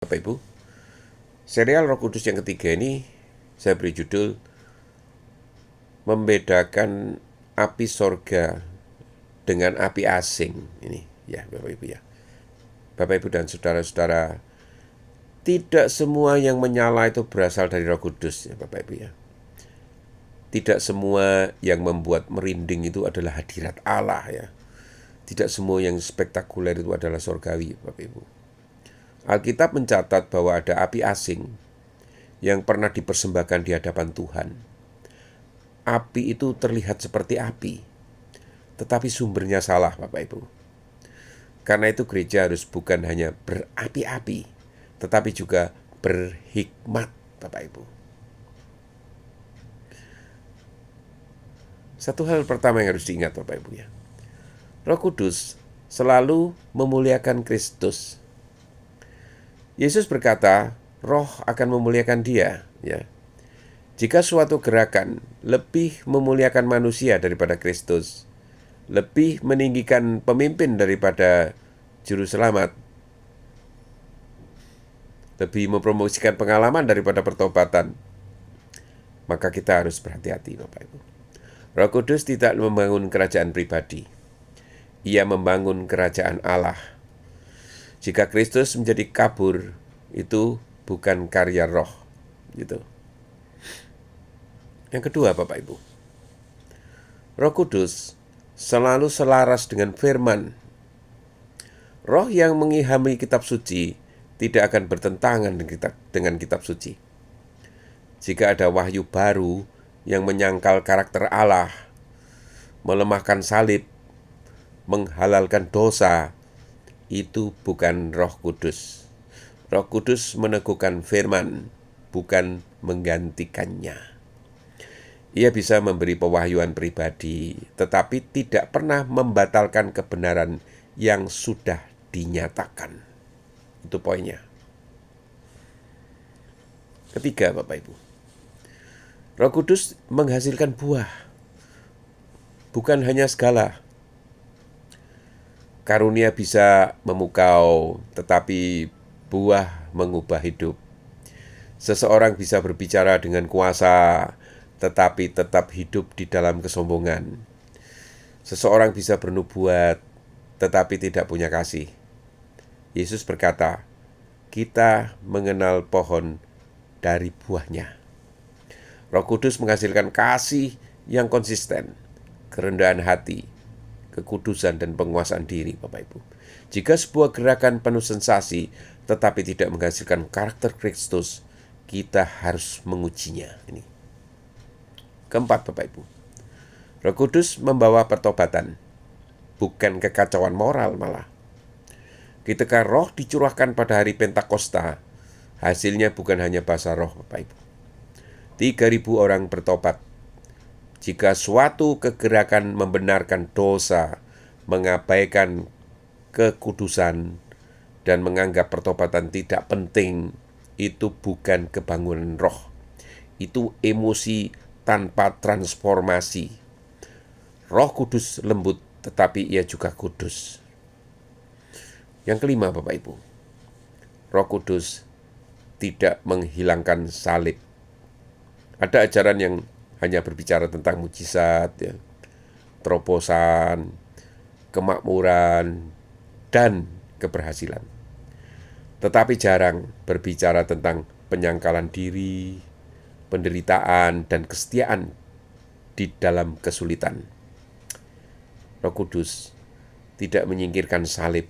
Bapak Ibu, serial Roh Kudus yang ketiga ini saya beri judul Membedakan Api Sorga dengan Api Asing. Ini ya Bapak Ibu ya. Bapak Ibu dan saudara-saudara, tidak semua yang menyala itu berasal dari Roh Kudus ya Bapak Ibu ya. Tidak semua yang membuat merinding itu adalah hadirat Allah ya. Tidak semua yang spektakuler itu adalah sorgawi Bapak Ibu. Alkitab mencatat bahwa ada api asing yang pernah dipersembahkan di hadapan Tuhan. Api itu terlihat seperti api, tetapi sumbernya salah Bapak Ibu. Karena itu gereja harus bukan hanya berapi-api, tetapi juga berhikmat Bapak Ibu. Satu hal pertama yang harus diingat Bapak Ibu ya. Roh Kudus selalu memuliakan Kristus. Yesus berkata, Roh akan memuliakan Dia, ya. Jika suatu gerakan lebih memuliakan manusia daripada Kristus, lebih meninggikan pemimpin daripada juru selamat, lebih mempromosikan pengalaman daripada pertobatan, maka kita harus berhati-hati Bapak Ibu. Roh Kudus tidak membangun kerajaan pribadi. Ia membangun kerajaan Allah. Jika Kristus menjadi kabur, itu bukan karya roh. Gitu. Yang kedua Bapak Ibu, Roh Kudus selalu selaras dengan firman. Roh yang mengilhami kitab suci tidak akan bertentangan dengan kitab suci. Jika ada wahyu baru yang menyangkal karakter Allah, melemahkan salib, menghalalkan dosa, itu bukan Roh Kudus. Roh Kudus meneguhkan firman, bukan menggantikannya. Ia bisa memberi pewahyuan pribadi, tetapi tidak pernah membatalkan kebenaran yang sudah dinyatakan. Itu poinnya. Ketiga, Bapak Ibu, Roh Kudus menghasilkan buah, bukan hanya segala. Karunia bisa memukau, tetapi buah mengubah hidup. Seseorang bisa berbicara dengan kuasa, tetapi tetap hidup di dalam kesombongan. Seseorang bisa bernubuat, tetapi tidak punya kasih. Yesus berkata, kita mengenal pohon dari buahnya. Roh Kudus menghasilkan kasih yang konsisten, kerendahan hati, kekudusan dan penguasaan diri Bapak Ibu. Jika sebuah gerakan penuh sensasi tetapi tidak menghasilkan karakter Kristus, kita harus mengujinya. Ini. Keempat Bapak Ibu, Roh Kudus membawa pertobatan, bukan kekacauan moral malah. Ketika roh dicurahkan pada hari Pentakosta, hasilnya bukan hanya bahasa roh Bapak Ibu. 3.000 orang bertobat. Jika suatu kegerakan membenarkan dosa, mengabaikan kekudusan, dan menganggap pertobatan tidak penting, itu bukan kebangunan roh. Itu emosi tanpa transformasi. Roh Kudus lembut, tetapi ia juga kudus. Yang kelima Bapak Ibu, Roh Kudus tidak menghilangkan salib. Ada ajaran yang hanya berbicara tentang mujizat, ya, terobosan, kemakmuran, dan keberhasilan. Tetapi jarang berbicara tentang penyangkalan diri, penderitaan, dan kesetiaan di dalam kesulitan. Roh Kudus tidak menyingkirkan salib.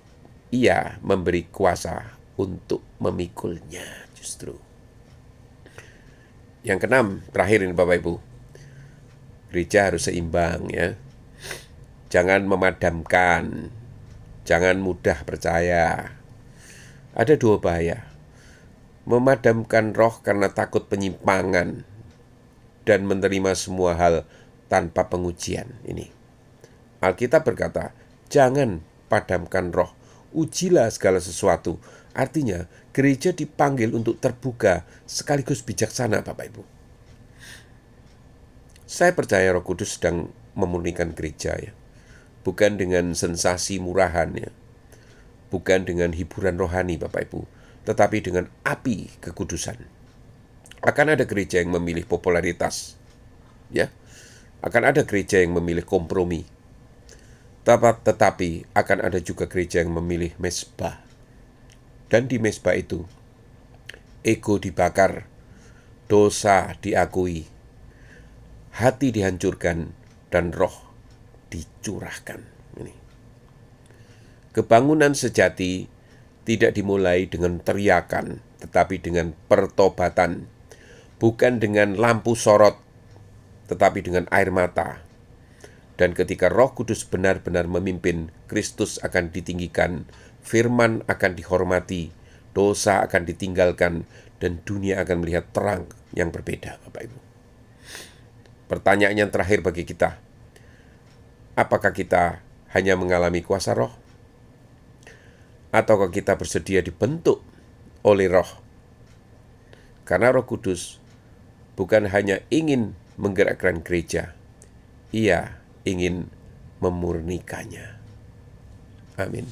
Ia memberi kuasa untuk memikulnya justru. Yang keenam, terakhir ini Bapak Ibu, gereja harus seimbang ya. Jangan memadamkan, jangan mudah percaya. Ada dua bahaya. Memadamkan roh karena takut penyimpangan dan menerima semua hal tanpa pengujian. Ini. Alkitab berkata, jangan padamkan roh, ujilah segala sesuatu. Artinya, gereja dipanggil untuk terbuka sekaligus bijaksana, Bapak Ibu. Saya percaya Roh Kudus sedang memurnikan gereja ya. Bukan dengan sensasi murahan ya. Bukan dengan hiburan rohani Bapak Ibu. tetapi dengan api kekudusan. Akan ada gereja yang memilih popularitas, ya. Akan ada gereja yang memilih kompromi. Tetapi akan ada juga gereja yang memilih mezbah. Dan di mezbah itu, ego dibakar, dosa diakui, hati dihancurkan, dan roh dicurahkan. Ini. Kebangunan sejati tidak dimulai dengan teriakan, tetapi dengan pertobatan. Bukan dengan lampu sorot, tetapi dengan air mata. Dan ketika Roh Kudus benar-benar memimpin, Kristus akan ditinggikan, firman akan dihormati, dosa akan ditinggalkan, dan dunia akan melihat terang yang berbeda, Bapak Ibu. Pertanyaan yang terakhir bagi kita, apakah kita hanya mengalami kuasa Roh? Ataukah kita bersedia dibentuk oleh Roh? Karena Roh Kudus bukan hanya ingin menggerakkan gereja, Ia ingin memurnikannya. Amin.